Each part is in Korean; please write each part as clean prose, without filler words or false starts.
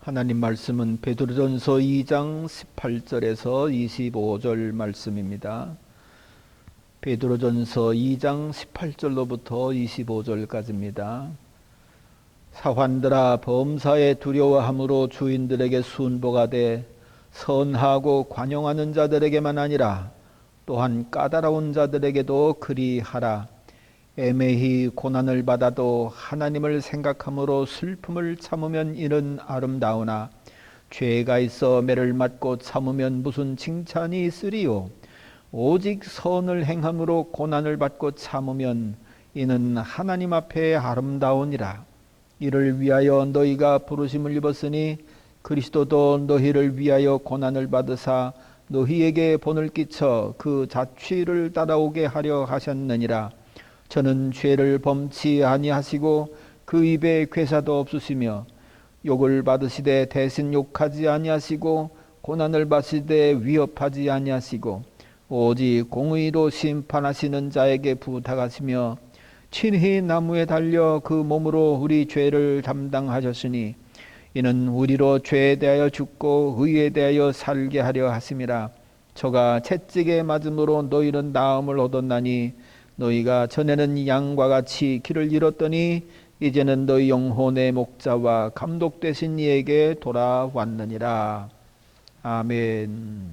하나님 말씀은 베드로전서 2장 18절에서 25절 말씀입니다. 베드로전서 2장 18절로부터 25절까지입니다. 사환들아, 범사에 두려워함으로 주인들에게 순복하되 선하고 관용하는 자들에게만 아니라 또한 까다로운 자들에게도 그리하라. 애매히 고난을 받아도 하나님을 생각함으로 슬픔을 참으면 이는 아름다우나 죄가 있어 매를 맞고 참으면 무슨 칭찬이 있으리요. 오직 선을 행함으로 고난을 받고 참으면 이는 하나님 앞에 아름다우니라. 이를 위하여 너희가 부르심을 입었으니 그리스도도 너희를 위하여 고난을 받으사 너희에게 본을 끼쳐 그 자취를 따라오게 하려 하셨느니라. 저는 죄를 범치 아니하시고 그 입에 괴사도 없으시며 욕을 받으시되 대신 욕하지 아니하시고 고난을 받으시되 위협하지 아니하시고 오직 공의로 심판하시는 자에게 부탁하시며 친히 나무에 달려 그 몸으로 우리 죄를 담당하셨으니 이는 우리로 죄에 대하여 죽고 의에 대하여 살게 하려 하심이라. 저가 채찍에 맞음으로 너희는 나음을 얻었나니 너희가 전에는 양과 같이 길을 잃었더니 이제는 너희 영혼의 목자와 감독 되신 이에게 돌아왔느니라. 아멘.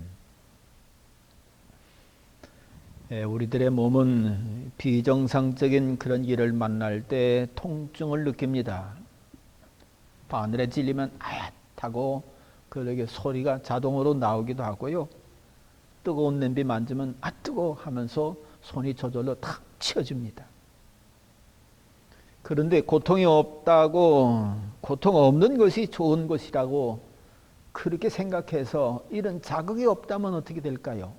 우리들의 몸은 비정상적인 그런 일을 만날 때 통증을 느낍니다. 바늘에 찔리면 아얏하고 그렇게 소리가 자동으로 나오기도 하고요. 뜨거운 냄비 만지면 아 뜨거워 하면서 손이 저절로 탁 치워집니다. 그런데 고통이 없다고, 고통 없는 것이 좋은 것이라고 그렇게 생각해서 이런 자극이 없다면 어떻게 될까요?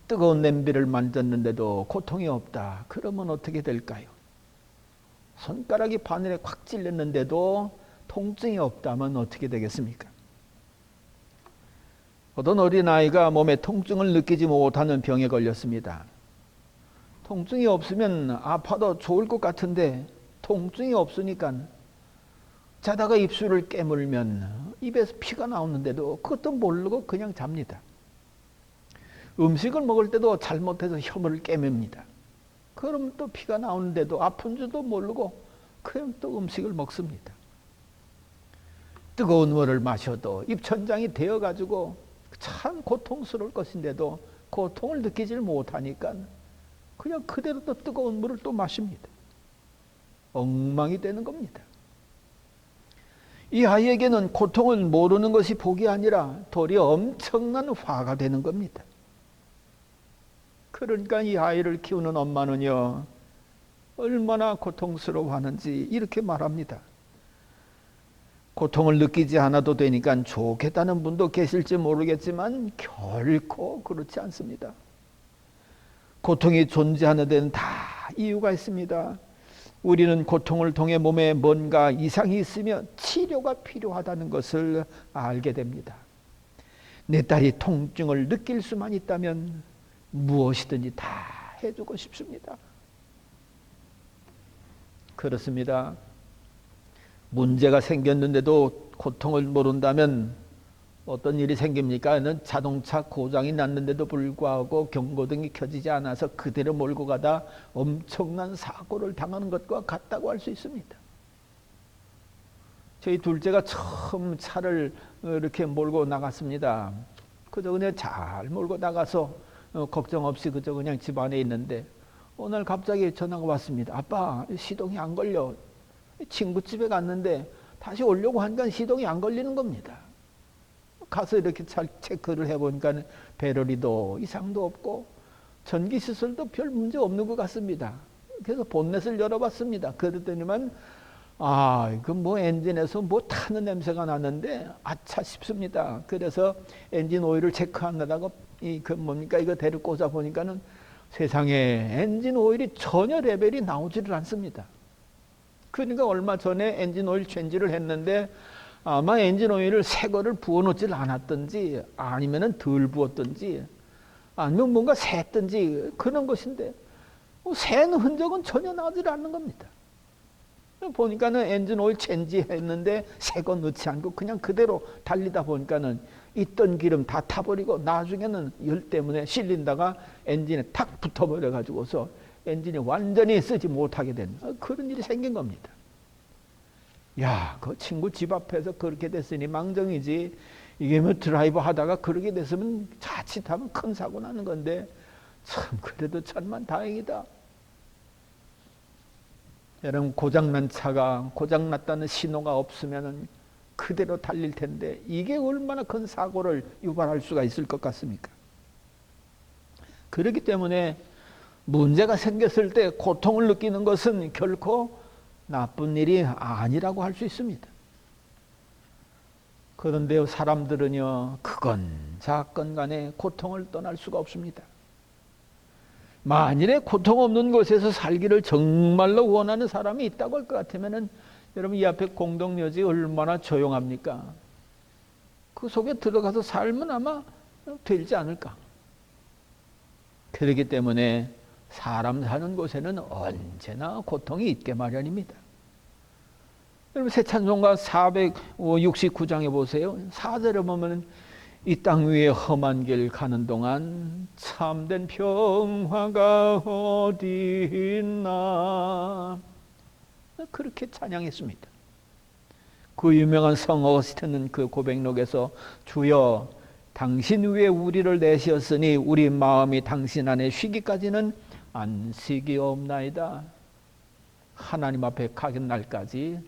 뜨거운 냄비를 만졌는데도 고통이 없다. 그러면 어떻게 될까요? 손가락이 바늘에 콱 찔렸는데도 통증이 없다면 어떻게 되겠습니까? 어떤 어린아이가 몸에 통증을 느끼지 못하는 병에 걸렸습니다. 통증이 없으면 아파도 좋을 것 같은데 통증이 없으니까 자다가 입술을 깨물면 입에서 피가 나오는데도 그것도 모르고 그냥 잡니다. 음식을 먹을 때도 잘못해서 혀를 깨맵니다. 그럼 또 피가 나오는데도 아픈 줄도 모르고 그냥 또 음식을 먹습니다. 뜨거운 물을 마셔도 입천장이 되어가지고 참 고통스러울 것인데도 고통을 느끼질 못하니까 그냥 그대로 또 뜨거운 물을 또 마십니다. 엉망이 되는 겁니다. 이 아이에게는 고통을 모르는 것이 복이 아니라 도리어 엄청난 화가 되는 겁니다. 그러니까 이 아이를 키우는 엄마는요, 얼마나 고통스러워하는지 이렇게 말합니다. 고통을 느끼지 않아도 되니까 좋겠다는 분도 계실지 모르겠지만 결코 그렇지 않습니다. 고통이 존재하는 데는 다 이유가 있습니다. 우리는 고통을 통해 몸에 뭔가 이상이 있으며 치료가 필요하다는 것을 알게 됩니다. 내 딸이 통증을 느낄 수만 있다면 무엇이든지 다 해주고 싶습니다. 그렇습니다. 문제가 생겼는데도 고통을 모른다면 어떤 일이 생깁니까? 자동차 고장이 났는데도 불구하고 경고등이 켜지지 않아서 그대로 몰고 가다 엄청난 사고를 당하는 것과 같다고 할 수 있습니다. 저희 둘째가 처음 차를 이렇게 몰고 나갔습니다. 그저 그냥 잘 몰고 나가서 걱정 없이 그저 그냥 집 안에 있는데 오늘 갑자기 전화가 왔습니다. 아빠, 시동이 안 걸려. 친구 집에 갔는데 다시 오려고 하니까 시동이 안 걸리는 겁니다. 가서 이렇게 잘 체크를 해보니까 배터리도 이상도 없고 전기 시설도 별 문제 없는 것 같습니다. 그래서 본넷을 열어봤습니다. 그랬더니만 이거 뭐 엔진에서 뭐 타는 냄새가 나는데 아차 싶습니다. 그래서 엔진 오일을 체크하느라고 이거 대를 꽂아 보니까는 세상에 엔진 오일이 전혀 레벨이 나오지를 않습니다. 그러니까 얼마 전에 엔진 오일 체인지를 했는데 아마 엔진 오일을 새 거를 부어놓질 않았든지 아니면은 덜 부었든지 아니면 뭔가 샜든지 그런 것인데 샌 흔적은 전혀 나오질 않는 겁니다. 보니까는 엔진 오일 체인지 했는데 새 거 넣지 않고 그냥 그대로 달리다 보니까는 있던 기름 다 타버리고 나중에는 열 때문에 실린다가 엔진에 탁 붙어버려 가지고서 엔진이 완전히 쓰지 못하게 된 그런 일이 생긴 겁니다. 야, 그 친구 집 앞에서 그렇게 됐으니 망정이지. 이게 뭐 드라이브 하다가 그렇게 됐으면 자칫하면 큰 사고 나는 건데 참 그래도 천만 다행이다. 여러분, 고장난 차가 고장났다는 신호가 없으면 그대로 달릴 텐데 이게 얼마나 큰 사고를 유발할 수가 있을 것 같습니까? 그렇기 때문에 문제가 생겼을 때 고통을 느끼는 것은 결코 나쁜 일이 아니라고 할 수 있습니다. 그런데 사람들은요, 그건 사건 간에 고통을 떠날 수가 없습니다. 만일에 고통 없는 곳에서 살기를 정말로 원하는 사람이 있다고 할 것 같으면은 여러분, 이 앞에 공동묘지 얼마나 조용합니까? 그 속에 들어가서 살면 아마 되지 않을까. 그렇기 때문에 사람 사는 곳에는 언제나 고통이 있게 마련입니다. 여러분, 새 찬송가 469장에 보세요. 4절에 보면 이 땅 위에 험한 길 가는 동안 참된 평화가 어디 있나, 그렇게 찬양했습니다. 그 유명한 성 어거스틴은 그 고백록에서 주여 당신 위에 우리를 내시었으니 우리 마음이 당신 안에 쉬기까지는 안식이 없나이다. 하나님 앞에 가는 날까지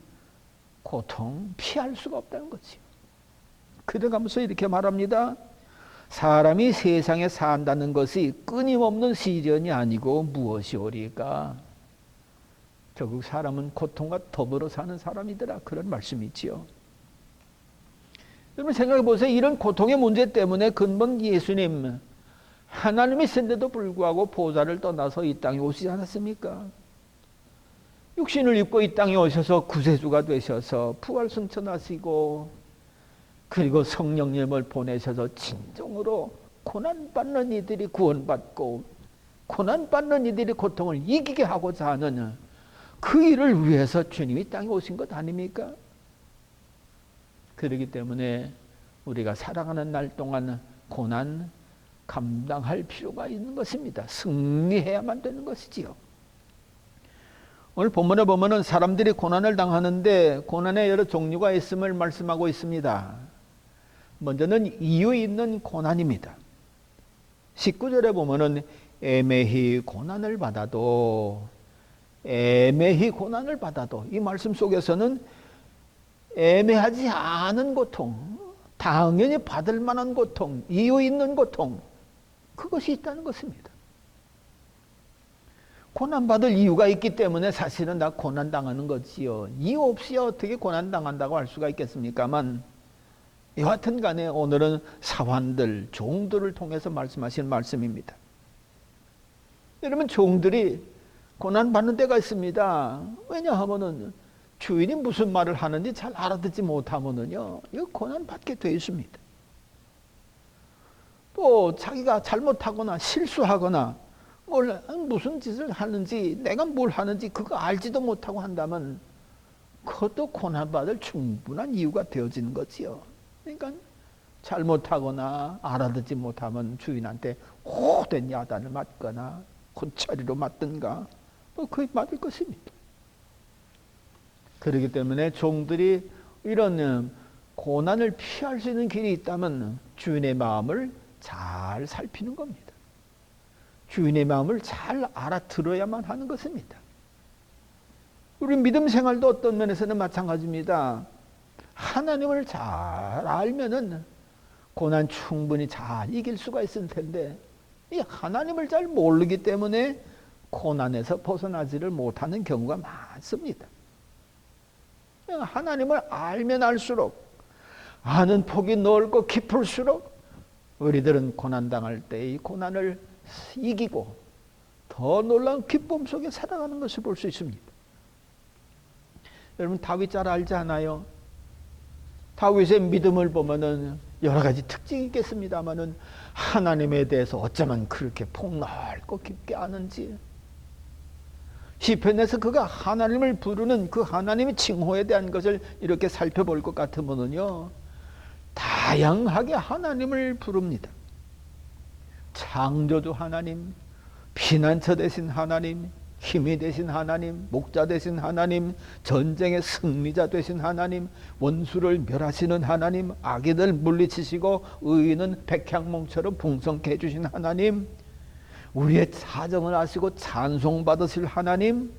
고통 피할 수가 없다는 거지요. 그래가면서 이렇게 말합니다. 사람이 세상에 산다는 것이 끊임없는 시련이 아니고 무엇이오리까. 결국 사람은 고통과 더불어 사는 사람이더라, 그런 말씀이지요. 여러분, 생각해 보세요. 이런 고통의 문제 때문에 근본 예수님, 하나님이 있는데도 불구하고 보좌를 떠나서 이 땅에 오시지 않았습니까? 육신을 입고 이 땅에 오셔서 구세주가 되셔서 부활승천하시고, 그리고 성령님을 보내셔서 진정으로 고난받는 이들이 구원받고 고난받는 이들이 고통을 이기게 하고자 하는 그 일을 위해서 주님이 땅에 오신 것 아닙니까? 그렇기 때문에 우리가 살아가는 날 동안 고난 감당할 필요가 있는 것입니다. 승리해야만 되는 것이지요. 오늘 본문에 보면은 사람들이 고난을 당하는데 고난의 여러 종류가 있음을 말씀하고 있습니다. 먼저는 이유 있는 고난입니다. 19절에 보면은 애매히 고난을 받아도 이 말씀 속에서는 애매하지 않은 고통, 당연히 받을 만한 고통, 이유 있는 고통, 그것이 있다는 것입니다. 고난받을 이유가 있기 때문에 사실은 다 고난당하는 거지요. 이유 없이 어떻게 고난당한다고 할 수가 있겠습니까만, 여하튼 간에 오늘은 사환들, 종들을 통해서 말씀하신 말씀입니다. 여러분, 종들이 고난받는 때가 있습니다. 왜냐하면은 주인이 무슨 말을 하는지 잘 알아듣지 못하면은요, 이거 고난받게 되어 있습니다. 또 자기가 잘못하거나 실수하거나 무슨 짓을 하는지, 내가 뭘 하는지 그거 알지도 못하고 한다면 그것도 고난받을 충분한 이유가 되어지는 거지요. 그러니까 잘못하거나 알아듣지 못하면 주인한테 호된 야단을 맞거나 곤차리로 맞든가 그게 맞을 것입니다. 그렇기 때문에 종들이 이런 고난을 피할 수 있는 길이 있다면 주인의 마음을 잘 살피는 겁니다. 주인의 마음을 잘 알아들어야만 하는 것입니다. 우리 믿음 생활도 어떤 면에서는 마찬가지입니다. 하나님을 잘 알면은 고난 충분히 잘 이길 수가 있을 텐데, 이 하나님을 잘 모르기 때문에 고난에서 벗어나지를 못하는 경우가 많습니다. 하나님을 알면 알수록, 아는 폭이 넓고 깊을수록 우리들은 고난당할 때 이 고난을 이기고 더 놀라운 기쁨 속에 살아가는 것을 볼 수 있습니다. 여러분, 다윗 잘 알지 않아요? 다윗의 믿음을 보면은 여러 가지 특징이 있겠습니다만은 하나님에 대해서 어쩌면 그렇게 폭넓고 깊게 아는지, 시편에서 그가 하나님을 부르는 그 하나님의 칭호에 대한 것을 이렇게 살펴볼 것 같으면요, 다양하게 하나님을 부릅니다. 창조주 하나님, 피난처 되신 하나님, 힘이 되신 하나님, 목자 되신 하나님, 전쟁의 승리자 되신 하나님, 원수를 멸하시는 하나님, 악인을 물리치시고 의인은 백향목처럼 풍성케 해주신 하나님, 우리의 사정을 아시고 찬송받으실 하나님,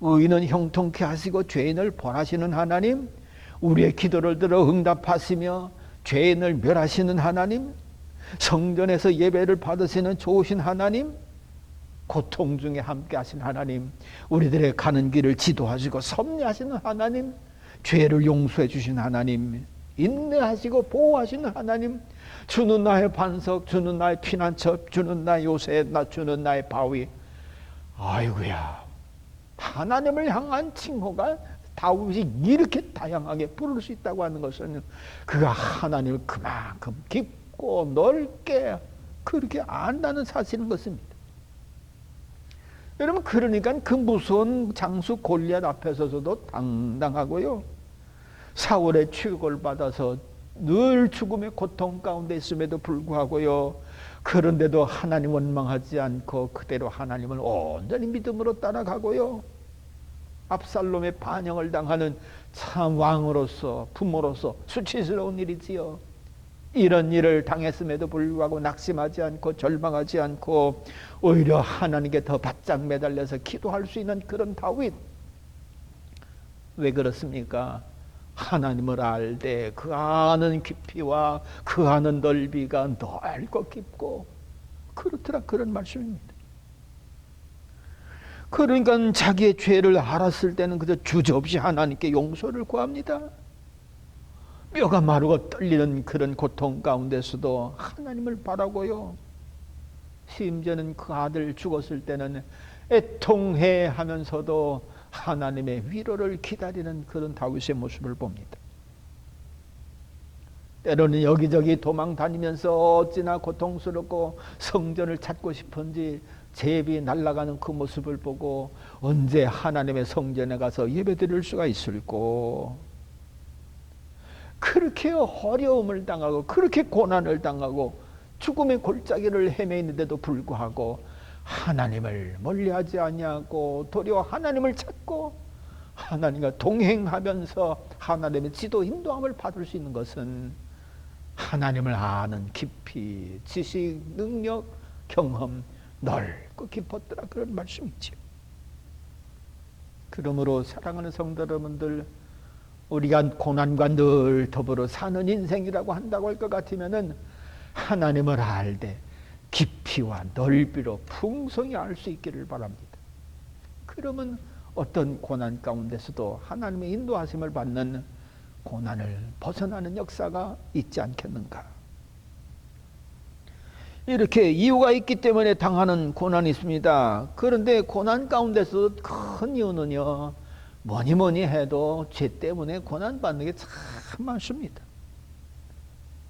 의인은 형통케 하시고 죄인을 벌하시는 하나님, 우리의 기도를 들어 응답하시며 죄인을 멸하시는 하나님, 성전에서 예배를 받으시는 좋으신 하나님, 고통 중에 함께 하신 하나님, 우리들의 가는 길을 지도하시고 섭리하시는 하나님, 죄를 용서해 주신 하나님, 인내하시고 보호하시는 하나님, 주는 나의 반석, 주는 나의 피난처, 주는 나의 요새, 주는 나의 바위. 아이고야, 하나님을 향한 칭호가 다윗이 이렇게 다양하게 부를 수 있다고 하는 것은 그가 하나님을 그만큼 깊고 넓게 그렇게 안다는 사실인 것입니다. 여러분, 그러니까 그 무서운 장수 골리앗 앞에 서서도 당당하고요, 사울의 추격을 받아서 늘 죽음의 고통 가운데 있음에도 불구하고요, 그런데도 하나님 원망하지 않고 그대로 하나님을 온전히 믿음으로 따라가고요, 압살롬의 반역을 당하는 참 왕으로서, 부모로서 수치스러운 일이지요. 이런 일을 당했음에도 불구하고 낙심하지 않고 절망하지 않고 오히려 하나님께 더 바짝 매달려서 기도할 수 있는 그런 다윗. 왜 그렇습니까? 하나님을 알되 그 아는 깊이와 그 아는 넓이가 넓고 깊고 그렇더라, 그런 말씀입니다. 그러니까 자기의 죄를 알았을 때는 그저 주저없이 하나님께 용서를 구합니다. 뼈가 마르고 떨리는 그런 고통 가운데서도 하나님을 바라고요, 심지어는 그 아들 죽었을 때는 애통해 하면서도 하나님의 위로를 기다리는 그런 다윗의 모습을 봅니다. 때로는 여기저기 도망 다니면서 어찌나 고통스럽고 성전을 찾고 싶은지 제비 날아가는 그 모습을 보고 언제 하나님의 성전에 가서 예배드릴 수가 있을꼬, 그렇게 어려움을 당하고 그렇게 고난을 당하고 죽음의 골짜기를 헤매는데도 불구하고 하나님을 멀리하지 아니하고 도리어 하나님을 찾고 하나님과 동행하면서 하나님의 지도 인도함을 받을 수 있는 것은 하나님을 아는 깊이, 지식, 능력, 경험 넓고 깊었더라, 그런 말씀이죠. 그러므로 사랑하는 성도 여러분들, 우리가 고난과 늘 더불어 사는 인생이라고 한다고 할 것 같으면은 하나님을 알되 깊이와 넓이로 풍성히 알 수 있기를 바랍니다. 그러면 어떤 고난 가운데서도 하나님의 인도하심을 받는 고난을 벗어나는 역사가 있지 않겠는가. 이렇게 이유가 있기 때문에 당하는 고난이 있습니다. 그런데 고난 가운데서도 큰 이유는요, 뭐니 해도 죄 때문에 고난받는 게 참 많습니다.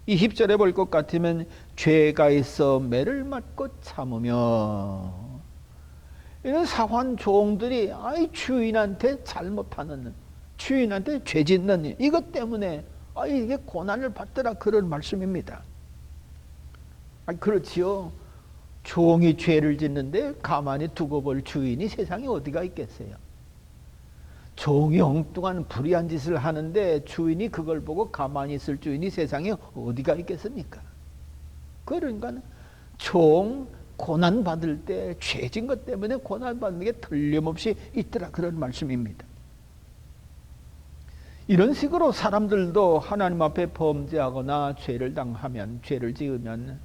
20절에 볼 것 같으면 죄가 있어 매를 맞고 참으며, 이런 사환 종들이 주인한테 잘못하는, 주인한테 죄 짓는 일, 이것 때문에 이게 고난을 받더라, 그런 말씀입니다. 그렇지요. 종이 죄를 짓는데 가만히 두고 볼 주인이 세상에 어디가 있겠어요. 종이 엉뚱한 불의한 짓을 하는데 주인이 그걸 보고 가만히 있을 주인이 세상에 어디가 있겠습니까? 그러니까 종 고난받을 때 죄진 것 때문에 고난받는 게 틀림없이 있더라, 그런 말씀입니다. 이런 식으로 사람들도 하나님 앞에 범죄하거나 죄를 당하면, 죄를 지으면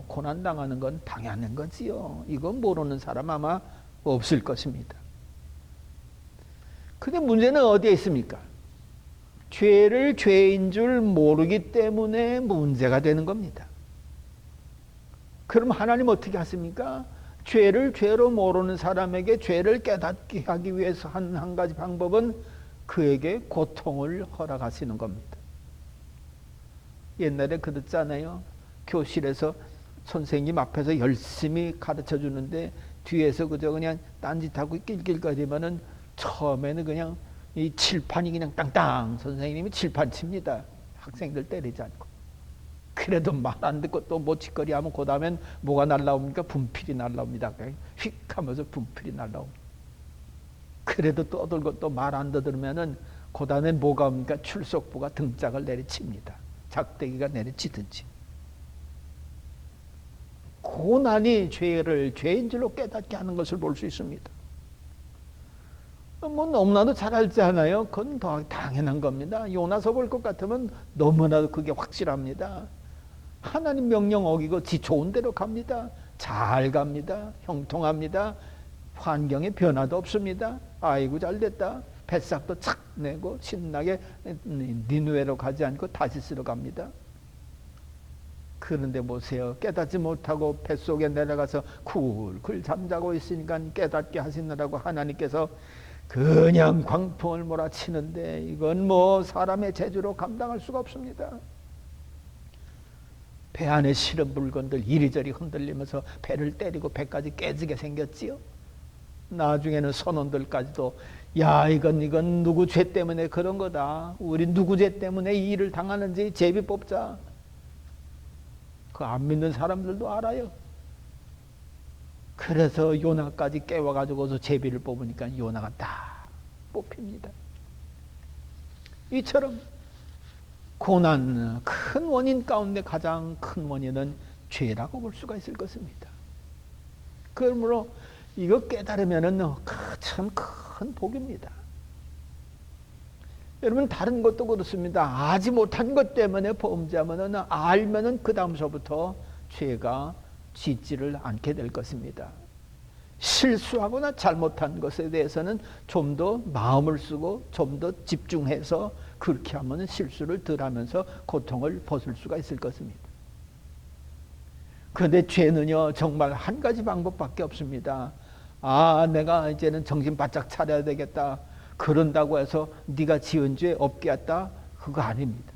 고난당하는 건 당연한 거지요. 이건 모르는 사람 아마 없을 것입니다. 근데 문제는 어디에 있습니까? 죄를 죄인 줄 모르기 때문에 문제가 되는 겁니다. 그럼 하나님 어떻게 하십니까? 죄를 죄로 모르는 사람에게 죄를 깨닫게 하기 위해서 한 가지 방법은 그에게 고통을 허락하시는 겁니다. 옛날에 그랬잖아요. 교실에서 선생님 앞에서 열심히 가르쳐 주는데 뒤에서 그저 그냥 딴짓하고 낄낄거리면은 처음에는 그냥 이 칠판이 그냥 땅땅 선생님이 칠판 칩니다. 학생들 때리지 않고. 그래도 말 안 듣고 또 모치거리 하면 그 다음엔 뭐가 날라옵니까? 분필이 날라옵니다. 휙 하면서 분필이 날라옵니다. 그래도 떠들고 또 말 안 듣으면은 그 다음엔 뭐가 옵니까? 출석부가 등짝을 내리칩니다. 작대기가 내리치든지. 고난이 죄를 죄인 줄로 깨닫게 하는 것을 볼 수 있습니다. 뭐 너무나도 잘 알지 않아요? 그건 더 당연한 겁니다. 요나서 볼 것 같으면 너무나도 그게 확실합니다. 하나님 명령 어기고 지 좋은 대로 갑니다. 잘 갑니다. 형통합니다. 환경에 변화도 없습니다. 아이고 잘됐다. 뱃삭도 착 내고 신나게 니누에로 가지 않고 다시스로 갑니다. 그런데 보세요. 깨닫지 못하고 뱃속에 내려가서 쿨쿨 잠자고 있으니까 깨닫게 하시느라고 하나님께서 그냥 광풍을 몰아치는데 이건 뭐 사람의 재주로 감당할 수가 없습니다. 배 안에 실은 물건들 이리저리 흔들리면서 배를 때리고 배까지 깨지게 생겼지요. 나중에는 선원들까지도 야 이건 누구 죄 때문에 그런 거다. 우리 누구 죄 때문에 이 일을 당하는지 제비 뽑자. 그 안 믿는 사람들도 알아요. 그래서 요나까지 깨워가지고서 제비를 뽑으니까 요나가 다 뽑힙니다. 이처럼 고난 큰 원인 가운데 가장 큰 원인은 죄라고 볼 수가 있을 것입니다. 그러므로 이거 깨달으면은 참 큰 복입니다. 여러분 다른 것도 그렇습니다. 알지 못한 것 때문에 범죄하면은 알면은 그 다음서부터 죄가 짓지를 않게 될 것입니다. 실수하거나 잘못한 것에 대해서는 좀 더 마음을 쓰고 좀 더 집중해서 그렇게 하면 실수를 덜 하면서 고통을 벗을 수가 있을 것입니다. 그런데 죄는요 정말 한 가지 방법밖에 없습니다. 아 내가 이제는 정신 바짝 차려야 되겠다. 그런다고 해서 네가 지은 죄 없게 했다. 그거 아닙니다.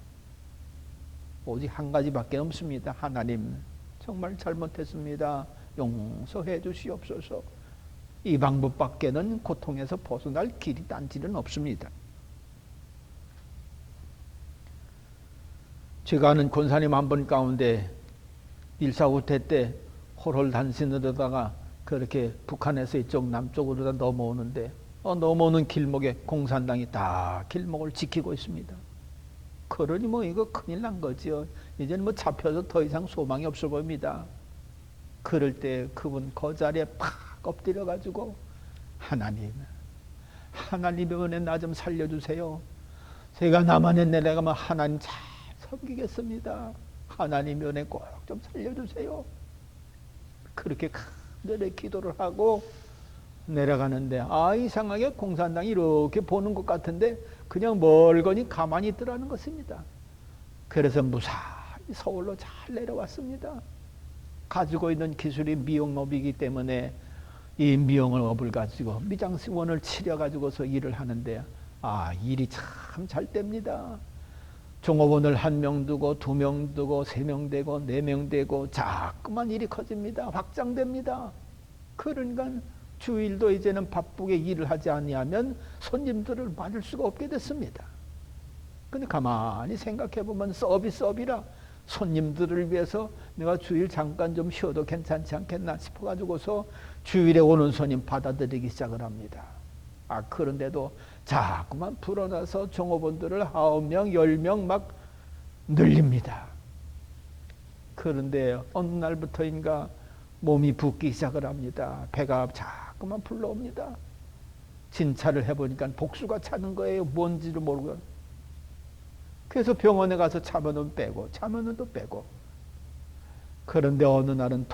오직 한 가지밖에 없습니다. 하나님 정말 잘못했습니다. 용서해 주시옵소서. 이 방법밖에는 고통에서 벗어날 길이 딴지는 없습니다. 제가 아는 권사님 한 분 가운데 일사후퇴 때 홀홀단신으로다가 그렇게 북한에서 이쪽 남쪽으로 넘어오는데 넘어오는 길목에 공산당이 다 길목을 지키고 있습니다. 그러니 뭐 이거 큰일 난 거죠. 이제는 뭐 잡혀서 더 이상 소망이 없어 보입니다. 그럴 때 그분 그 자리에 팍 엎드려 가지고 하나님의 은혜 나 좀 살려주세요. 제가 남한에 내려가면 하나님 잘 섬기겠습니다. 하나님의 은혜 꼭 좀 살려주세요. 그렇게 간절히 기도를 하고 내려가는데 이상하게 공산당이 이렇게 보는 것 같은데 그냥 멀거니 가만히 있더라는 것입니다. 그래서 무사히 서울로 잘 내려왔습니다. 가지고 있는 기술이 미용업이기 때문에 이 미용업을 가지고 미장원을 치려가지고서 일을 하는데 일이 참 잘 됩니다. 종업원을 1명 두고 2명 두고 3명 되고 4명 되고 자꾸만 일이 커집니다. 확장됩니다. 그러니까 주일도 이제는 바쁘게 일을 하지 아니하면 손님들을 맞을 수가 없게 됐습니다. 근데 가만히 생각해 보면 서비스업이라 손님들을 위해서 내가 주일 잠깐 좀 쉬어도 괜찮지 않겠나 싶어 가지고서 주일에 오는 손님 받아들이기 시작을 합니다. 그런데도 자꾸만 불어나서 종업원들을 9명, 10명 막 늘립니다. 그런데 어느 날부터인가 몸이 붓기 시작을 합니다. 배가 자꾸만 불러옵니다. 진찰을 해보니까 복수가 차는 거예요. 뭔지도 모르고. 그래서 병원에 가서 차면은 빼고 차면은 또 빼고. 그런데 어느 날은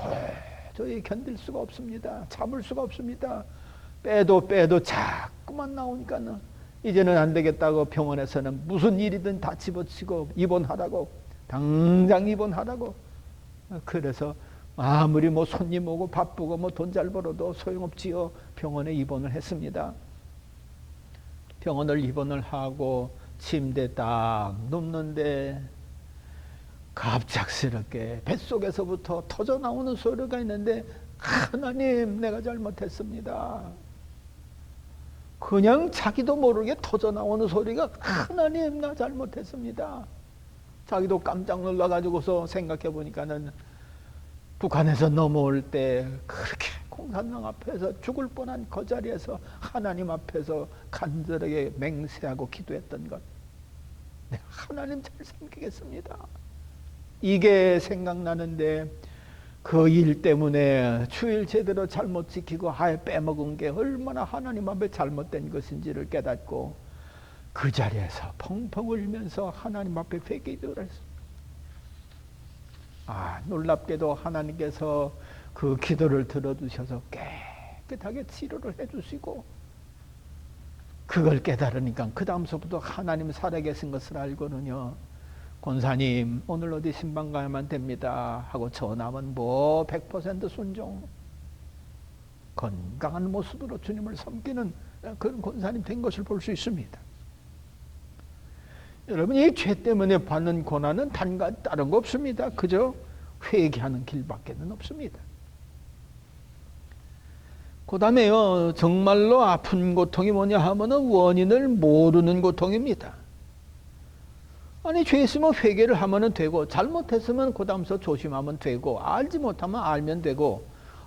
도저히 견딜 수가 없습니다. 참을 수가 없습니다. 빼도 자꾸만 나오니까는 이제는 안 되겠다고 병원에서는 무슨 일이든 다 집어치고 입원하라고 당장 입원하라고. 그래서 아무리 뭐 손님 오고 바쁘고 뭐 돈 잘 벌어도 소용없지요. 병원에 입원을 했습니다. 병원을 입원을 하고 침대에 딱 눕는데 갑작스럽게 뱃속에서부터 터져 나오는 소리가 있는데 하나님, 내가 잘못했습니다. 그냥 자기도 모르게 터져나오는 소리가 하나님, 나 잘못했습니다. 자기도 깜짝 놀라가지고서 생각해 보니까는 북한에서 넘어올 때 그렇게 공산당 앞에서 죽을 뻔한 그 자리에서 하나님 앞에서 간절하게 맹세하고 기도했던 것. 내가 하나님 잘 섬기겠습니다. 이게 생각나는데 그 일 때문에 주일 제대로 잘못 지키고 아예 빼먹은 게 얼마나 하나님 앞에 잘못된 것인지를 깨닫고 그 자리에서 펑펑 울면서 하나님 앞에 회개기도를 했습니다. 놀랍게도 하나님께서 그 기도를 들어주셔서 깨끗하게 치료를 해주시고, 그걸 깨달으니까 그 다음서부터 하나님 살아계신 것을 알고는요, 권사님 오늘 어디 신방 가야만 됩니다 하고 전하면 100% 순종, 건강한 모습으로 주님을 섬기는 그런 권사님 된 것을 볼 수 있습니다. 여러분, 이 죄 때문에 받는 고난은 다른 거 없습니다. 그저 회개하는 길밖에는 없습니다. 그 다음에요, 정말로 아픈 고통이 뭐냐 하면은 원인을 모르는 고통입니다. 아니, 죄 있으면 회개를 하면 되고, 잘못했으면 그 다음서 조심하면 되고, 알지 못하면 알면 되고,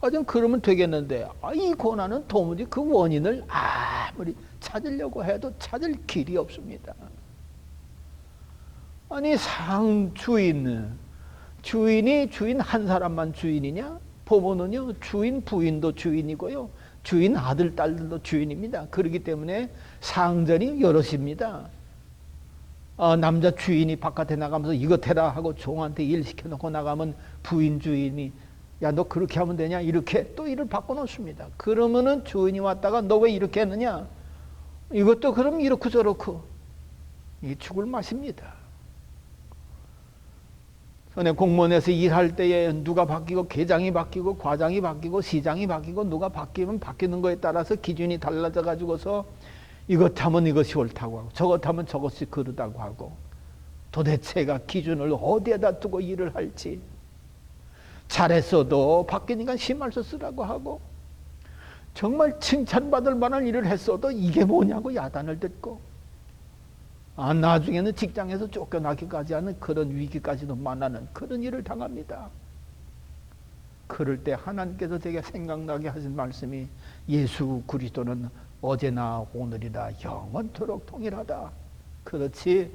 좀 그러면 되겠는데, 이 고난은 도무지 그 원인을 아무리 찾으려고 해도 찾을 길이 없습니다. 아니, 주인이 주인 한 사람만 주인이냐? 부모는요, 주인 부인도 주인이고요, 주인 아들 딸들도 주인입니다. 그렇기 때문에 상전이 여럿입니다. 남자 주인이 바깥에 나가면서 이거 해라 하고 종한테 일 시켜놓고 나가면 부인 주인이 야, 너 그렇게 하면 되냐? 이렇게 또 일을 바꿔놓습니다. 그러면은 주인이 왔다가 너 왜 이렇게 했느냐? 이것도 그럼 이렇고 저렇고, 이 죽을 맛입니다. 전에 공무원에서 일할 때에 누가 바뀌고 계장이 바뀌고 과장이 바뀌고 시장이 바뀌고 누가 바뀌면 바뀌는 거에 따라서 기준이 달라져 가지고서 이것 하면 이것이 옳다고 하고 저것 하면 저것이 그르다고 하고, 도대체가 기준을 어디에다 두고 일을 할지, 잘했어도 바뀌니까 심할서 쓰라고 하고, 정말 칭찬받을 만한 일을 했어도 이게 뭐냐고 야단을 듣고, 나중에는 직장에서 쫓겨나기까지 하는 그런 위기까지도 만나는 그런 일을 당합니다. 그럴 때 하나님께서 제게 생각나게 하신 말씀이 예수 그리스도는 어제나 오늘이나 영원토록 동일하다. 그렇지,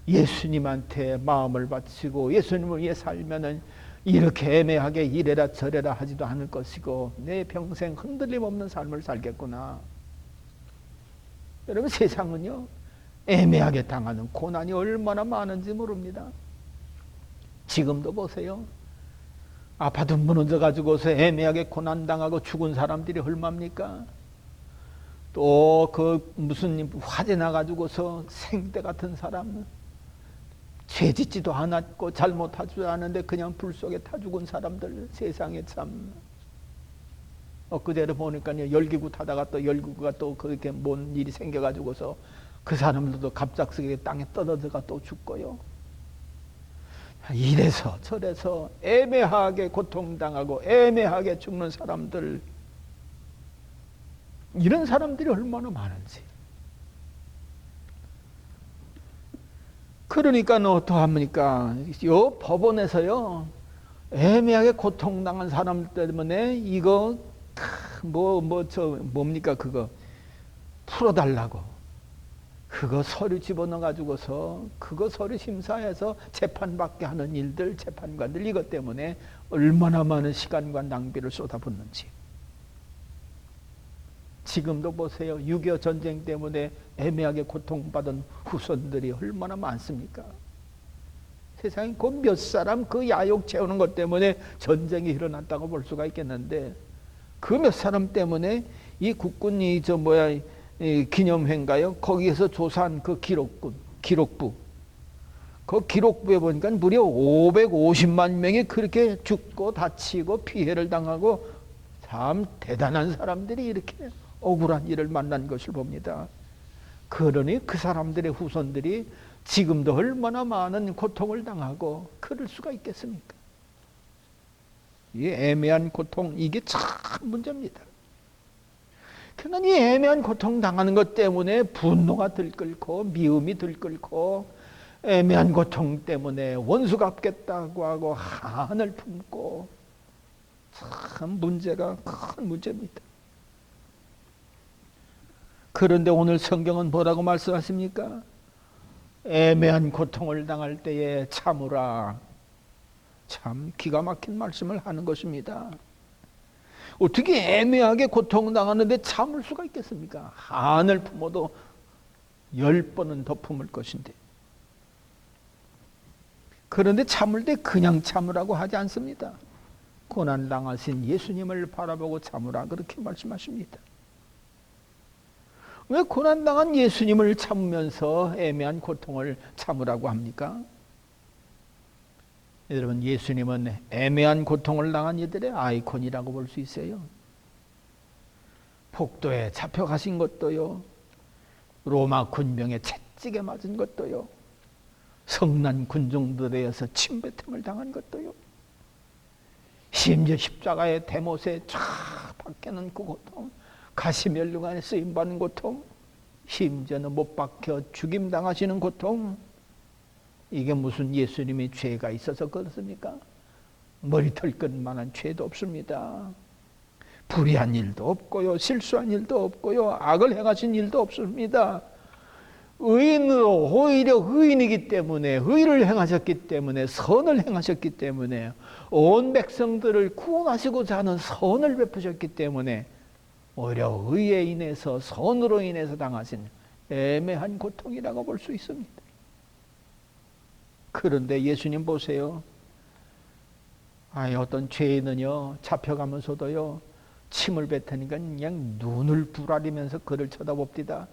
예수님한테 마음을 바치고 예수님을 위해 살면은 이렇게 애매하게 이래라 저래라 하지도 않을 것이고 내 평생 흔들림 없는 삶을 살겠구나. 여러분, 세상은요, 애매하게 당하는 고난이 얼마나 많은지 모릅니다. 지금도 보세요. 아파트 무너져 가지고서 애매하게 고난당하고 죽은 사람들이 얼마입니까? 또 그 무슨 화재 나가지고서 생떼 같은 사람, 죄 짓지도 않았고 잘못하지도 않은데 그냥 불 속에 타 죽은 사람들, 세상에 참. 엊그제를 보니까요, 열기구 타다가 또 열기구가 또 그렇게 뭔 일이 생겨가지고서 그 사람들도 갑작스럽게 땅에 떨어져가 또 죽고요. 이래서 저래서 애매하게 고통당하고 애매하게 죽는 사람들, 이런 사람들이 얼마나 많은지. 그러니까 어떠합니까? 요 법원에서요, 애매하게 고통당한 사람 때문에 이거 뭡니까 그거 풀어달라고, 그거 서류 집어넣어 가지고서 그거 서류 심사해서 재판받게 하는 일들, 재판관들, 이것 때문에 얼마나 많은 시간과 낭비를 쏟아붓는지. 지금도 보세요. 6.25 전쟁 때문에 애매하게 고통받은 후손들이 얼마나 많습니까? 세상에 그 몇 사람 그 야욕 채우는 것 때문에 전쟁이 일어났다고 볼 수가 있겠는데, 그 몇 사람 때문에 이 국군이 이 기념회인가요? 거기에서 조사한 그 기록부. 그 기록부에 보니까 무려 550만 명이 그렇게 죽고 다치고 피해를 당하고 참 대단한 사람들이 이렇게 억울한 일을 만난 것을 봅니다. 그러니 그 사람들의 후손들이 지금도 얼마나 많은 고통을 당하고 그럴 수가 있겠습니까? 이 애매한 고통, 이게 참 문제입니다. 그러니까 이 애매한 고통 당하는 것 때문에 분노가 들끓고 미움이 들끓고 애매한 고통 때문에 원수 갚겠다고 하고 한을 품고 참 문제가 큰 문제입니다. 그런데 오늘 성경은 뭐라고 말씀하십니까? 애매한 고통을 당할 때에 참으라. 참 기가 막힌 말씀을 하는 것입니다. 어떻게 애매하게 고통당하는데 참을 수가 있겠습니까? 한을 품어도 10번은 더 품을 것인데. 그런데 참을 때 그냥 참으라고 하지 않습니다. 고난당하신 예수님을 바라보고 참으라 그렇게 말씀하십니다. 왜 고난당한 예수님을 참으면서 애매한 고통을 참으라고 합니까? 여러분, 예수님은 애매한 고통을 당한 이들의 아이콘이라고 볼 수 있어요. 폭도에 잡혀가신 것도요, 로마 군병에 채찍에 맞은 것도요, 성난 군중들에 의해서 침뱉음을 당한 것도요, 심지어 십자가의 대못에 쫙 박혀는 그 고통, 가시면류관에 쓰임받는 고통, 심지어는 못 박혀 죽임당하시는 고통, 이게 무슨 예수님이 죄가 있어서 그렇습니까? 머리털 끝만한 죄도 없습니다. 불의한 일도 없고요, 실수한 일도 없고요, 악을 행하신 일도 없습니다. 의인으로, 오히려 의인이기 때문에, 의를 행하셨기 때문에, 선을 행하셨기 때문에, 온 백성들을 구원하시고자 하는 선을 베푸셨기 때문에 오히려 의에 인해서, 선으로 인해서 당하신 애매한 고통이라고 볼 수 있습니다. 그런데 예수님 보세요. 어떤 죄인은요, 잡혀가면서도요, 침을 뱉으니까 그냥 눈을 부라리면서 그를 쳐다봅디다.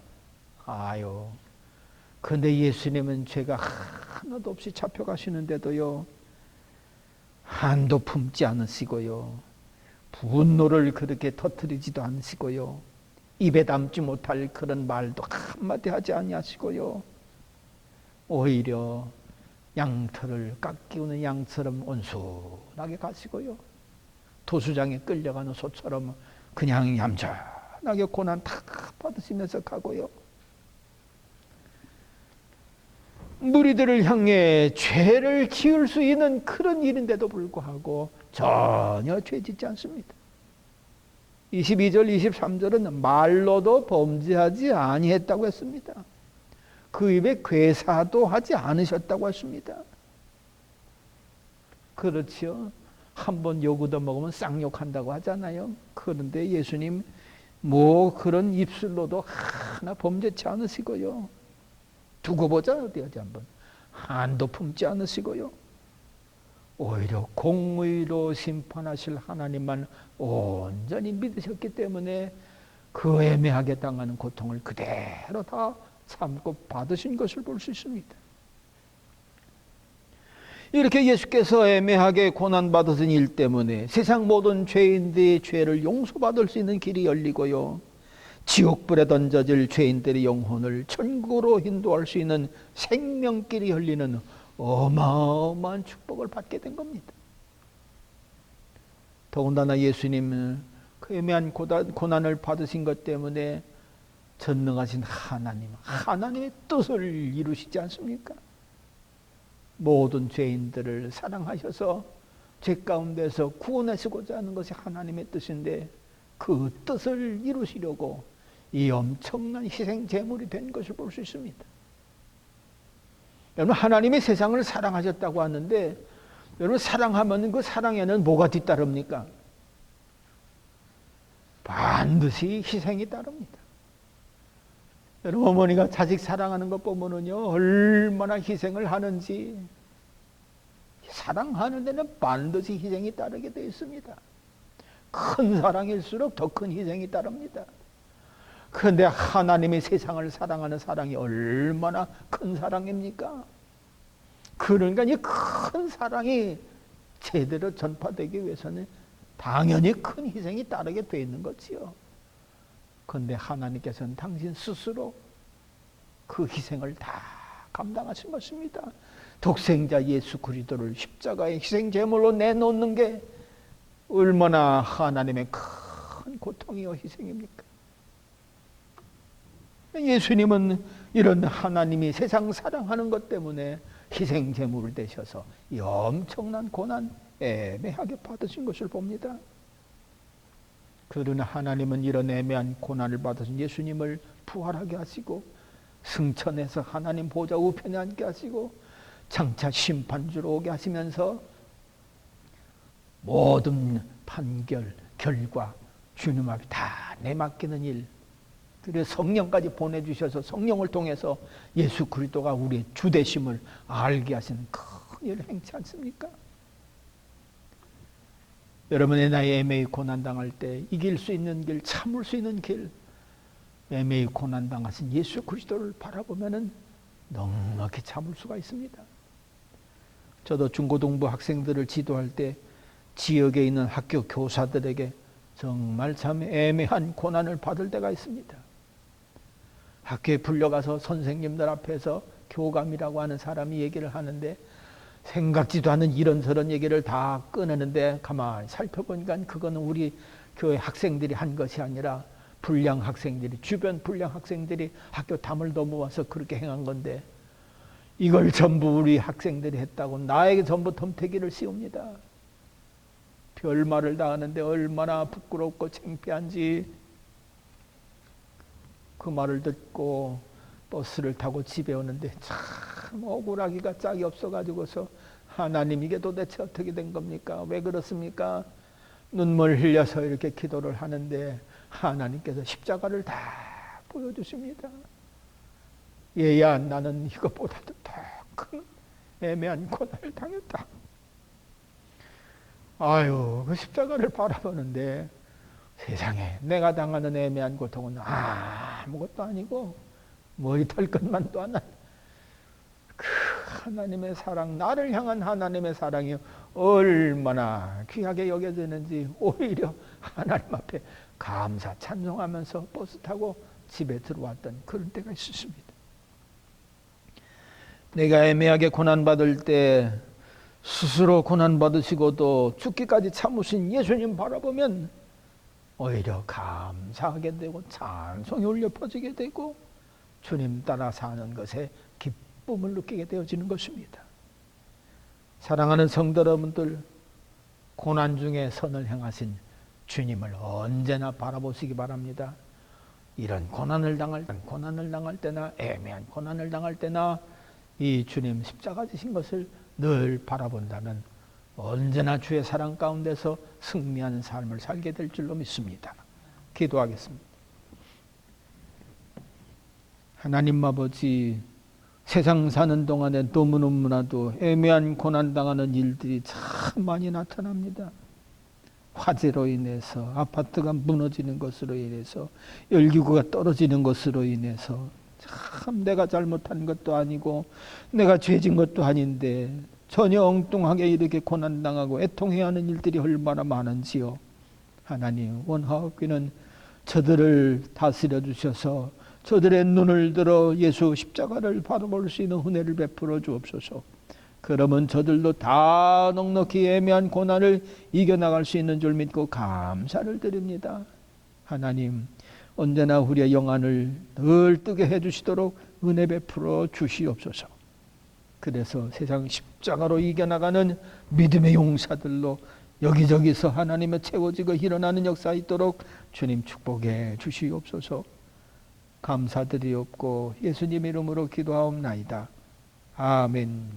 근데 예수님은 죄가 하나도 없이 잡혀가시는데도요, 한도 품지 않으시고요, 분노를 그렇게 터뜨리지도 않으시고요, 입에 담지 못할 그런 말도 한마디 하지 아니하시고요, 오히려 양털을 깎이우는 양처럼 온순하게 가시고요, 도수장에 끌려가는 소처럼 그냥 얌전하게 고난 다 받으시면서 가고요, 무리들을 향해 죄를 지을 수 있는 그런 일인데도 불구하고 전혀 죄 짓지 않습니다. 22절 23절은 말로도 범죄하지 아니했다고 했습니다. 그 입에 괴사도 하지 않으셨다고 했습니다. 그렇지요. 한번 욕 얻어먹으면 쌍욕한다고 하잖아요. 그런데 예수님 그런 입술로도 하나 범죄치 않으시고요, 두고 보자 어디 한번 한도 품지 않으시고요, 오히려 공의로 심판하실 하나님만 온전히 믿으셨기 때문에 그 애매하게 당하는 고통을 그대로 다 참고 받으신 것을 볼 수 있습니다. 이렇게 예수께서 애매하게 고난받으신 일 때문에 세상 모든 죄인들의 죄를 용서받을 수 있는 길이 열리고요, 지옥불에 던져질 죄인들의 영혼을 천국으로 인도할 수 있는 생명길이 열리는 어마어마한 축복을 받게 된 겁니다. 더군다나 예수님은 그 애매한 고난을 받으신 것 때문에 전능하신 하나님의 뜻을 이루시지 않습니까? 모든 죄인들을 사랑하셔서 죄 가운데서 구원하시고자 하는 것이 하나님의 뜻인데, 그 뜻을 이루시려고 이 엄청난 희생 제물이 된 것을 볼 수 있습니다. 여러분, 하나님이 세상을 사랑하셨다고 하는데, 여러분, 사랑하면 그 사랑에는 뭐가 뒤따릅니까? 반드시 희생이 따릅니다. 여러분, 어머니가 자식 사랑하는 것 보면은요, 얼마나 희생을 하는지. 사랑하는 데는 반드시 희생이 따르게 되어 있습니다. 큰 사랑일수록 더 큰 희생이 따릅니다. 그런데 하나님이 세상을 사랑하는 사랑이 얼마나 큰 사랑입니까? 그러니까 이 큰 사랑이 제대로 전파되기 위해서는 당연히 큰 희생이 따르게 되어 있는 거지요. 그런데 하나님께서는 당신 스스로 그 희생을 다 감당하신 것입니다. 독생자 예수 그리스도를 십자가의 희생 제물로 내놓는 게 얼마나 하나님의 큰 고통이요 희생입니까? 예수님은 이런 하나님이 세상 사랑하는 것 때문에 희생 제물을 되셔서 이 엄청난 고난 애매하게 받으신 것을 봅니다. 그러나 하나님은 이런 애매한 고난을 받으신 예수님을 부활하게 하시고 승천해서 하나님 보좌 우편에 앉게 하시고 장차 심판주로 오게 하시면서 모든 판결, 결과 주님 앞에 다 내맡기는 일, 그래서 성령까지 보내주셔서 성령을 통해서 예수 그리스도가 우리의 주되심을 알게 하시는 큰 일을 행치 않습니까? 여러분의 나이 애매히 고난당할 때 이길 수 있는 길, 참을 수 있는 길, 애매히 고난당하신 예수 그리스도를 바라보면 넉넉히 참을 수가 있습니다. 저도 중고등부 학생들을 지도할 때 지역에 있는 학교 교사들에게 정말 참 애매한 고난을 받을 때가 있습니다. 학교에 불려가서 선생님들 앞에서 교감이라고 하는 사람이 얘기를 하는데 생각지도 않은 이런저런 얘기를 다 꺼내는데 가만히 살펴보니까 그거는 우리 교회 학생들이 한 것이 아니라 불량 학생들이, 주변 불량 학생들이 학교 담을 넘어와서 그렇게 행한 건데 이걸 전부 우리 학생들이 했다고 나에게 전부 덤태기를 씌웁니다. 별말을 다 하는데 얼마나 부끄럽고 창피한지. 그 말을 듣고 버스를 타고 집에 오는데 참 억울하기가 짝이 없어가지고서 하나님 이게 도대체 어떻게 된 겁니까? 왜 그렇습니까? 눈물 흘려서 이렇게 기도를 하는데 하나님께서 십자가를 다 보여주십니다. 얘야 나는 이것보다도 더 큰 애매한 고난을 당했다. 아유 그 십자가를 바라보는데 세상에 내가 당하는 애매한 고통은 아무것도 아니고 머리 털 것만도 안 그 하나님의 사랑, 나를 향한 하나님의 사랑이 얼마나 귀하게 여겨지는지 오히려 하나님 앞에 감사 찬송하면서 버스 타고 집에 들어왔던 그런 때가 있었습니다. 내가 애매하게 고난받을 때 스스로 고난받으시고도 죽기까지 참으신 예수님 바라보면 오히려 감사하게 되고 찬송이 울려 퍼지게 되고 주님 따라 사는 것에 기쁨을 느끼게 되어지는 것입니다. 사랑하는 성도 여러분들, 고난 중에 선을 행하신 주님을 언제나 바라보시기 바랍니다. 이런 고난을 당할 때나 애매한 고난을 당할 때나 이 주님 십자가 지신 것을 늘 바라본다면 언제나 주의 사랑 가운데서 승리하는 삶을 살게 될 줄로 믿습니다. 기도하겠습니다. 하나님 아버지, 세상 사는 동안에 너무나도 애매한 고난당하는 일들이 참 많이 나타납니다. 화재로 인해서, 아파트가 무너지는 것으로 인해서, 열기구가 떨어지는 것으로 인해서 참 내가 잘못한 것도 아니고 내가 죄진 것도 아닌데 전혀 엉뚱하게 이렇게 고난당하고 애통해야 하는 일들이 얼마나 많은지요. 하나님 원하옵기는 저들을 다스려 주셔서 저들의 눈을 들어 예수 십자가를 바라볼 수 있는 은혜를 베풀어 주옵소서. 그러면 저들도 다 넉넉히 애매한 고난을 이겨나갈 수 있는 줄 믿고 감사를 드립니다. 하나님 언제나 우리의 영안을 늘 뜨게 해주시도록 은혜 베풀어 주시옵소서. 그래서 세상 십자가로 이겨나가는 믿음의 용사들로 여기저기서 하나님의 채워지고 일어나는 역사 있도록 주님 축복해 주시옵소서. 감사드리옵고 예수님 이름으로 기도하옵나이다. 아멘.